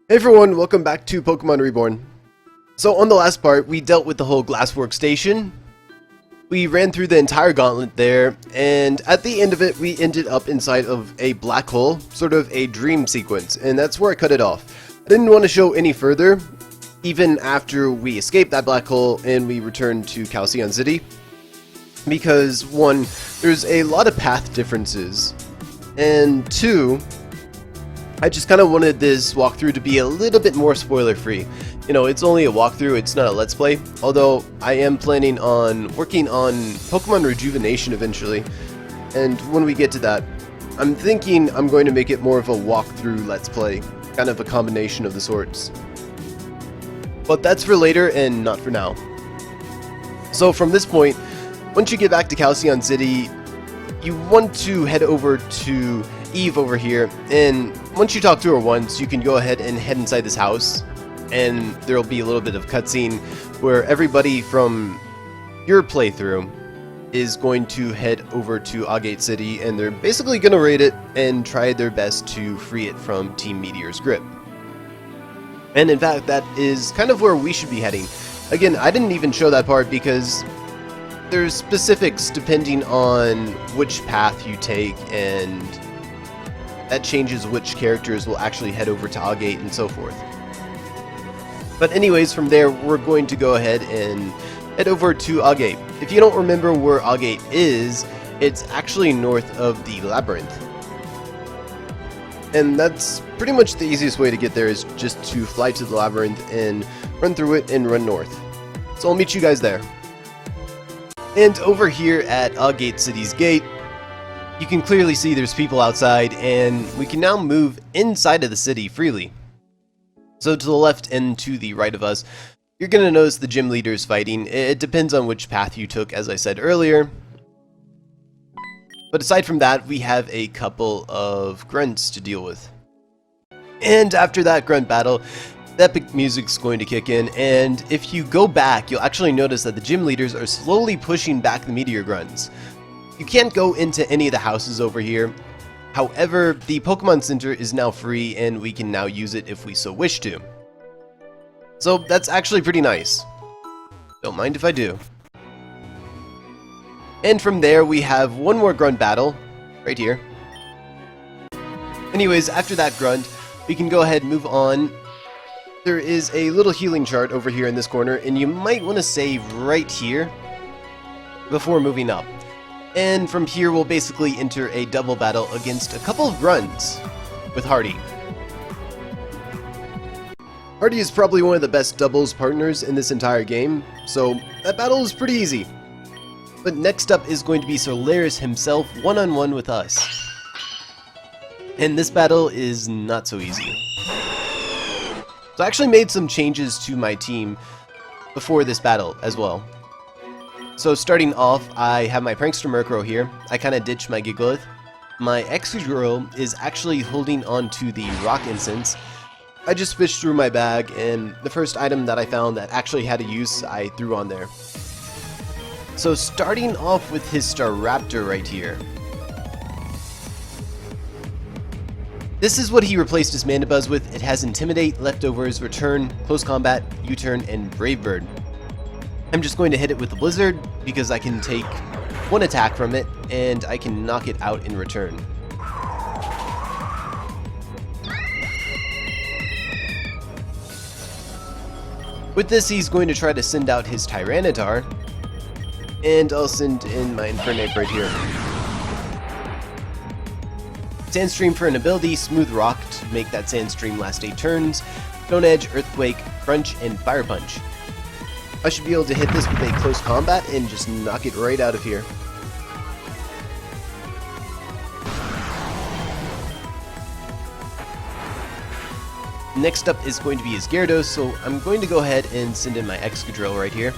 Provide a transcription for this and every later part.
Hey everyone, welcome back to Pokemon Reborn. So on the last part, we dealt with the whole Glasswork Station. We ran through the entire gauntlet there, and at the end of it, we ended up inside of a black hole, sort of a dream sequence, and that's where I cut it off. I didn't want to show any further, even after we escaped that black hole and we returned to Calceon City, because one, there's a lot of path differences, and two, I just kind of wanted this walkthrough to be a little bit more spoiler-free. You know, it's only a walkthrough, it's not a let's play, although I am planning on working on Pokemon Rejuvenation eventually, and when we get to that, I'm thinking I'm going to make it more of a walkthrough let's play, kind of a combination of the sorts. But that's for later and not for now. So from this point, once you get back to Calceon City, you want to head over to Eve over here, and once you talk to her once, you can go ahead and head inside this house, and there'll be a little bit of cutscene where everybody from your playthrough is going to head over to Agate City, and they're basically going to raid it and try their best to free it from Team Meteor's grip. And in fact, that is kind of where we should be heading. Again, I didn't even show that part because there's specifics depending on which path you take, and that changes which characters will actually head over to Agate and so forth. But anyways, from there, we're going to go ahead and head over to Agate. If you don't remember where Agate is, it's actually north of the labyrinth. And that's pretty much the easiest way to get there, is just to fly to the labyrinth and run through it and run north. So I'll meet you guys there. And over here at Agate City's gate, you can clearly see there's people outside, and we can now move inside of the city freely. So to the left and to the right of us, you're going to notice the gym leaders fighting. It depends on which path you took, as I said earlier. But aside from that, we have a couple of grunts to deal with. And after that grunt battle, the epic music's going to kick in, and if you go back, you'll actually notice that the gym leaders are slowly pushing back the meteor grunts. You can't go into any of the houses over here. However, the Pokemon Center is now free, and we can now use it if we so wish to. So that's actually pretty nice. Don't mind if I do. And from there, we have one more grunt battle, right here. Anyways, after that grunt, we can go ahead and move on. There is a little healing chart over here in this corner, and you might want to save right here before moving up. And from here, we'll basically enter a double battle against a couple of grunts with Hardy. Hardy is probably one of the best doubles partners in this entire game, so that battle is pretty easy. But next up is going to be Solaris himself, one-on-one with us. And this battle is not so easy. So I actually made some changes to my team before this battle as well. So starting off, I have my Prankster Murkrow here. I kind of ditched my Gigalith. My Excadrill is actually holding on to the Rock Incense. I just fished through my bag, and the first item that I found that actually had a use, I threw on there. So starting off with his Staraptor right here. This is what he replaced his Mandibuzz with. It has Intimidate, Leftovers, Return, Close Combat, U-Turn, and Brave Bird. I'm just going to hit it with the Blizzard because I can take one attack from it and I can knock it out in return. With this, he's going to try to send out his Tyranitar, and I'll send in my Infernape right here. Sandstream for an ability, Smooth Rock to make that Sandstream last 8 turns, Stone Edge, Earthquake, Crunch, and Fire Punch. I should be able to hit this with a close combat and just knock it right out of here. Next up is going to be his Gyarados, so I'm going to go ahead and send in my Excadrill right here.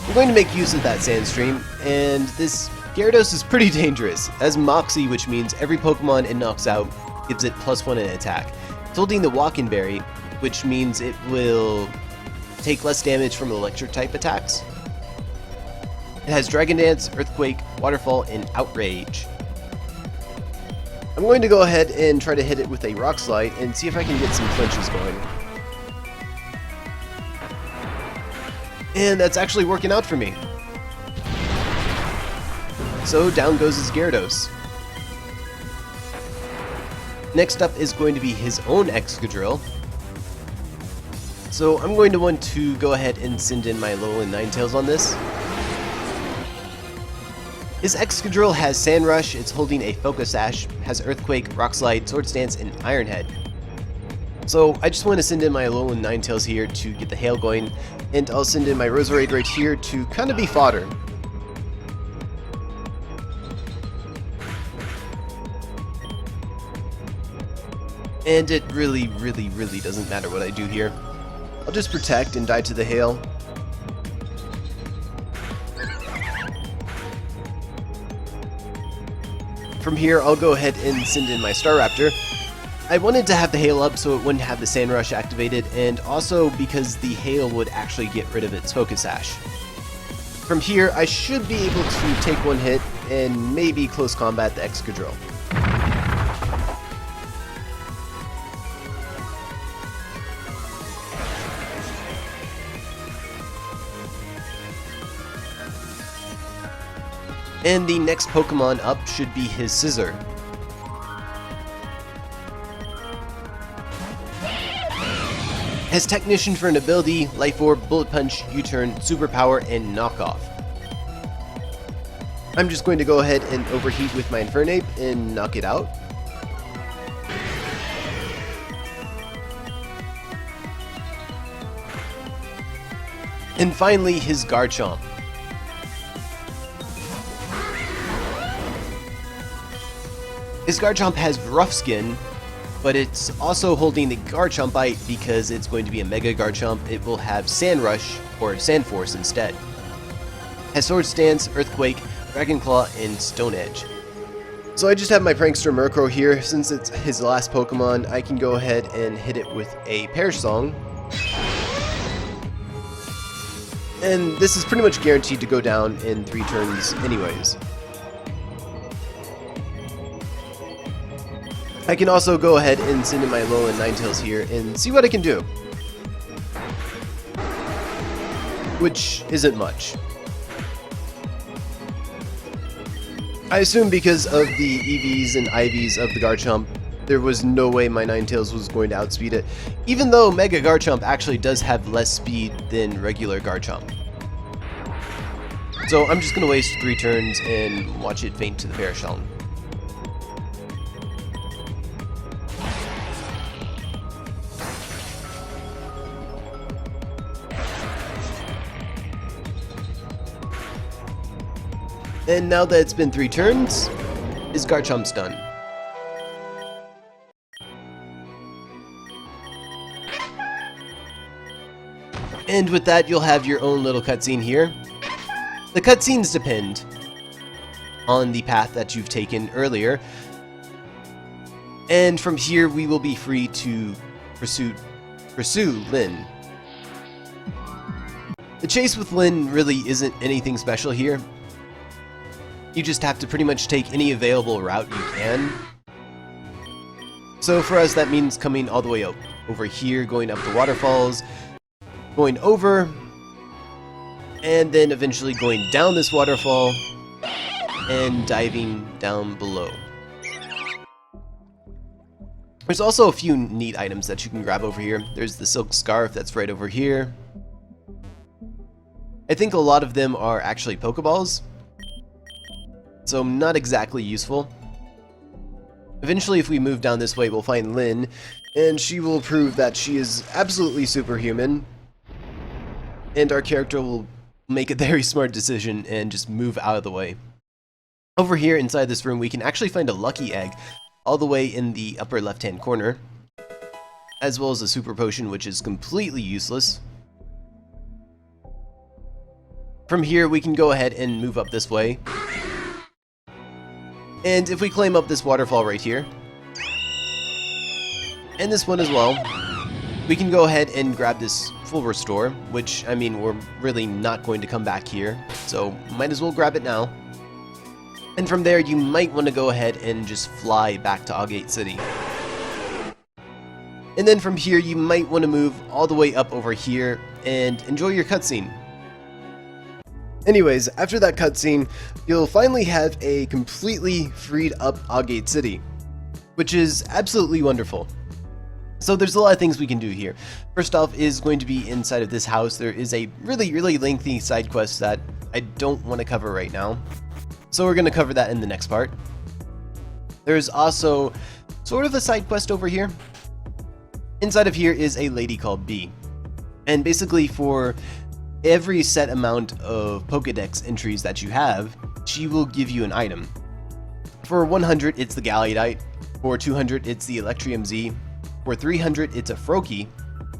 I'm going to make use of that Sandstream, and this Gyarados is pretty dangerous. It has Moxie, which means every Pokemon it knocks out gives it +1 in attack. It's holding the Walking Berry, which means it will take less damage from electric type attacks. It has Dragon Dance, Earthquake, Waterfall, and Outrage. I'm going to go ahead and try to hit it with a Rock Slide and see if I can get some flinches going. And that's actually working out for me. So down goes his Gyarados. Next up is going to be his own Excadrill. So I'm going to want to go ahead and send in my Alolan Ninetales on this. His Excadrill has Sand Rush, it's holding a Focus Sash, has Earthquake, Rock Slide, Swords Dance, and Iron Head. So I just want to send in my Alolan Ninetales here to get the hail going, and I'll send in my Roserade right here to kind of be fodder. And it really doesn't matter what I do here. I'll just protect and die to the hail. From here, I'll go ahead and send in my Staraptor. I wanted to have the hail up so it wouldn't have the Sand Rush activated, and also because the hail would actually get rid of its Focus Sash. From here, I should be able to take one hit and maybe close combat the Excadrill. And the next Pokemon up should be his Scizor. Has Technician for an ability, Life Orb, Bullet Punch, U-Turn, Superpower, and Knockoff. I'm just going to go ahead and overheat with my Infernape and knock it out. And finally, his Garchomp. His Garchomp has Rough Skin, but it's also holding the Garchompite because it's going to be a Mega Garchomp. It will have Sand Rush or Sand Force instead. Has Swords Dance, Earthquake, Dragon Claw, and Stone Edge. So I just have my Prankster Murkrow here. Since it's his last Pokemon, I can go ahead and hit it with a Perish Song. And this is pretty much guaranteed to go down in 3 turns anyways. I can also go ahead and send in my Alolan Ninetales here and see what I can do. Which isn't much. I assume because of the EVs and IVs of the Garchomp, there was no way my Ninetales was going to outspeed it, even though Mega Garchomp actually does have less speed than regular Garchomp. So I'm just going to waste 3 turns and watch it faint to the Perish Song. And now that it's been 3 turns, his Garchomp's done. And with that, you'll have your own little cutscene here. The cutscenes depend on the path that you've taken earlier. And from here, we will be free to pursue Lynn. The chase with Lynn really isn't anything special here. You just have to pretty much take any available route you can. So for us, that means coming all the way up over here, going up the waterfalls, going over, and then eventually going down this waterfall and diving down below. There's also a few neat items that you can grab over here. There's the silk scarf that's right over here. I think a lot of them are actually Pokeballs, so not exactly useful. Eventually, if we move down this way, we'll find Lynn, and she will prove that she is absolutely superhuman, and our character will make a very smart decision and just move out of the way. Over here inside this room, we can actually find a lucky egg all the way in the upper left-hand corner, as well as a super potion, which is completely useless. From here, we can go ahead and move up this way. And if we climb up this waterfall right here, and this one as well, we can go ahead and grab this full restore, which, I mean, we're really not going to come back here, so might as well grab it now. And from there, you might want to go ahead and just fly back to Agate City. And then from here, you might want to move all the way up over here and enjoy your cutscene. Anyways, after that cutscene, you'll finally have a completely freed up Agate City, which is absolutely wonderful. So there's a lot of things we can do here. First off is going to be inside of this house. There is a really lengthy side quest that I don't want to cover right now. So we're going to cover that in the next part. There's also sort of a side quest over here. Inside of here is a lady called B. And basically for every set amount of Pokédex entries that you have, she will give you an item. For 100, it's the Galladite. For 200, it's the Electrium-Z. For 300, it's a Froakie.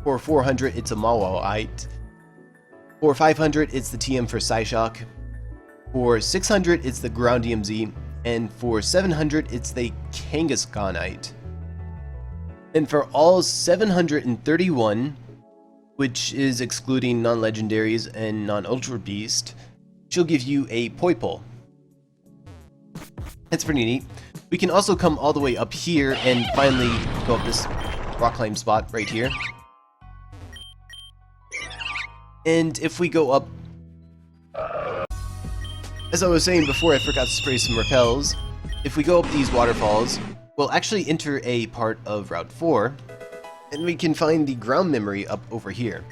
For 400, it's a Mawilite. For 500, it's the TM for Psyshock. For 600, it's the Groundium-Z. And for 700, it's the Kangaskhanite. And for all 731, which is excluding non-legendaries and non-ultra beast, she'll give you a Poipole. That's pretty neat. We can also come all the way up here and finally go up this rock climb spot right here. And if we go up, as I was saying before, I forgot to spray some repels. If we go up these waterfalls, we'll actually enter a part of Route 4, and we can find the ground memory up over here.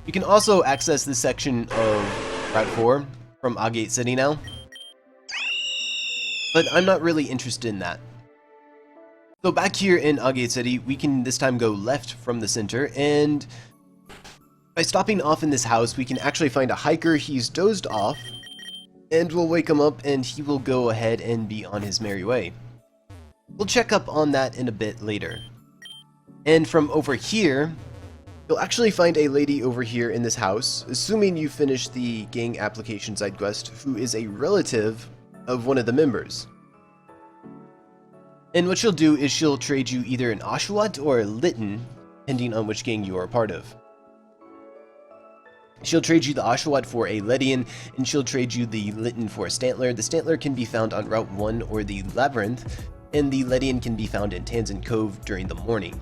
You can also access this section of Route 4 from Agate City now, but I'm not really interested in that. So back here in Agate City, we can this time go left from the center, and by stopping off in this house, we can actually find a hiker. He's dozed off, and we'll wake him up and he will go ahead and be on his merry way. We'll check up on that in a bit later. And from over here, you'll actually find a lady over here in this house, assuming you finish the gang application side quest, who is a relative of one of the members. And what she'll do is she'll trade you either an Oshawott or a Litten, depending on which gang you are a part of. She'll trade you the Oshawott for a Ledian, and she'll trade you the Litten for a Stantler. The Stantler can be found on Route 1 or the Labyrinth, and the Ledian can be found in Tanzan Cove during the morning.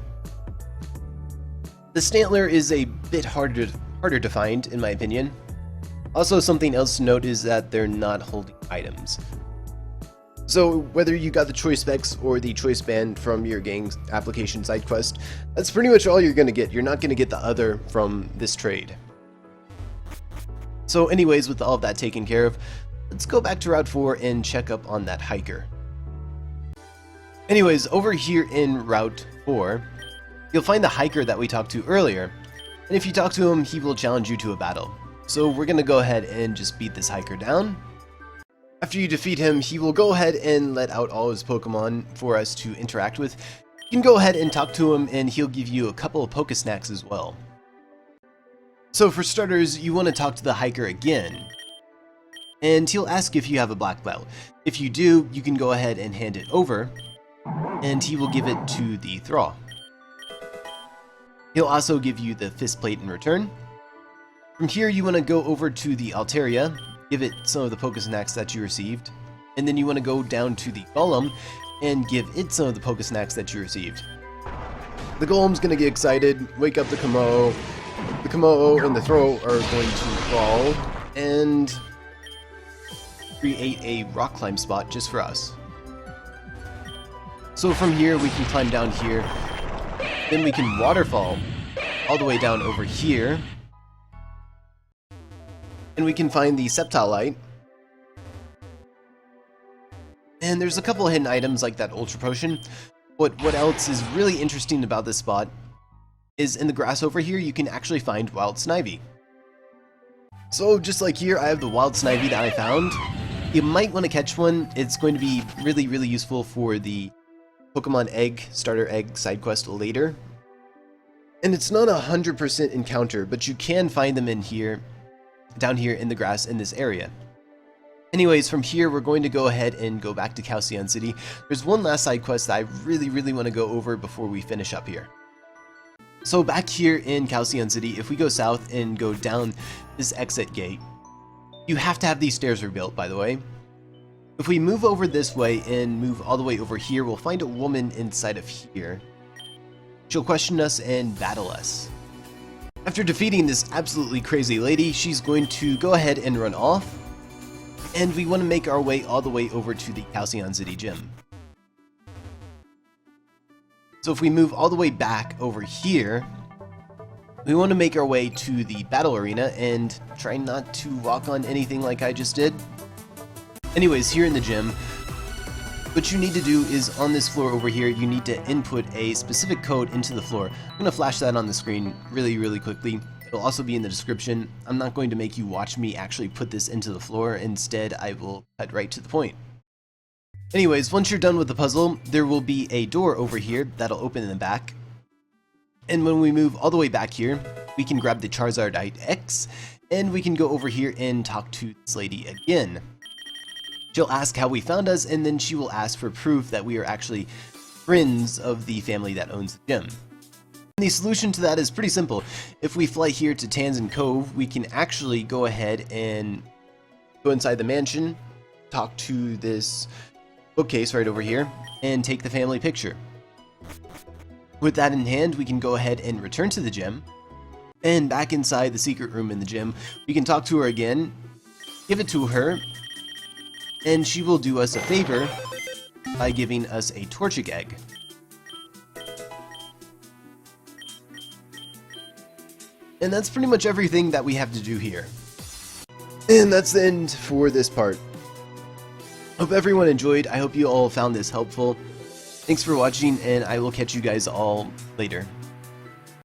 The Stantler is a bit harder to find, in my opinion. Also, something else to note is that they're not holding items. So whether you got the choice specs or the choice band from your gang's application side quest, that's pretty much all you're going to get. You're not going to get the other from this trade. So anyways, with all of that taken care of, let's go back to Route 4 and check up on that hiker. Anyways, over here in Route 4, you'll find the hiker that we talked to earlier, and if you talk to him, he will challenge you to a battle. So we're going to go ahead and just beat this hiker down. After you defeat him, he will go ahead and let out all his Pokemon for us to interact with. You can go ahead and talk to him, and he'll give you a couple of Pokesnax as well. So for starters, you want to talk to the hiker again, and he'll ask if you have a black belt. If you do, you can go ahead and hand it over, and he will give it to the Throh. He'll also give you the fist plate in return. From here, you want to go over to the Altaria, give it some of the Pokesnax that you received, and then you want to go down to the Golem and give it some of the Pokesnax that you received. The Golem's going to get excited, wake up the Kamo. The Kamo and the Throh are going to fall and create a rock climb spot just for us. So from here, we can climb down here, then we can waterfall all the way down over here, and we can find the Sceptilite. And there's a couple of hidden items like that Ultra Potion. What else is really interesting about this spot is in the grass over here, you can actually find wild Snivy. So just like here, I have the wild Snivy that I found. You might want to catch one. It's going to be really useful for the Pokemon Egg, Starter Egg side quest later. And it's not 100% encounter, but you can find them in here, down here in the grass in this area. Anyways, from here, we're going to go ahead and go back to Calceon City. There's one last side quest that I really want to go over before we finish up here. So back here in Calceon City, if we go south and go down this exit gate, You have to have these stairs rebuilt, by the way. If we move over this way and move all the way over here, we'll find a woman inside of here. She'll question us and battle us. After defeating this absolutely crazy lady, she's going to go ahead and run off. And we want to make our way all the way over to the Calceon City Gym. So if we move all the way back over here, we want to make our way to the battle arena and try not to walk on anything like I just did. Anyways, here in the gym, what you need to do is on this floor over here, you need to input a specific code into the floor. I'm going to flash that on the screen really quickly. It'll also be in the description. I'm not going to make you watch me actually put this into the floor. Instead, I will cut right to the point. Anyways, once you're done with the puzzle, there will be a door over here that'll open in the back. And when we move all the way back here, we can grab the Charizardite X, and we can go over here and talk to this lady again. She'll ask how we found us, and then she will ask for proof that we are actually friends of the family that owns the gym. And the solution to that is pretty simple. If we fly here to Tanzan Cove, we can actually go ahead and go inside the mansion, talk to this bookcase right over here, and take the family picture. With that in hand, we can go ahead and return to the gym, and back inside the secret room in the gym, we can talk to her again, give it to her, and she will do us a favor by giving us a Torchic egg. And that's pretty much everything that we have to do here. And that's the end for this part. Hope everyone enjoyed. I hope you all found this helpful. Thanks for watching, and I will catch you guys all later.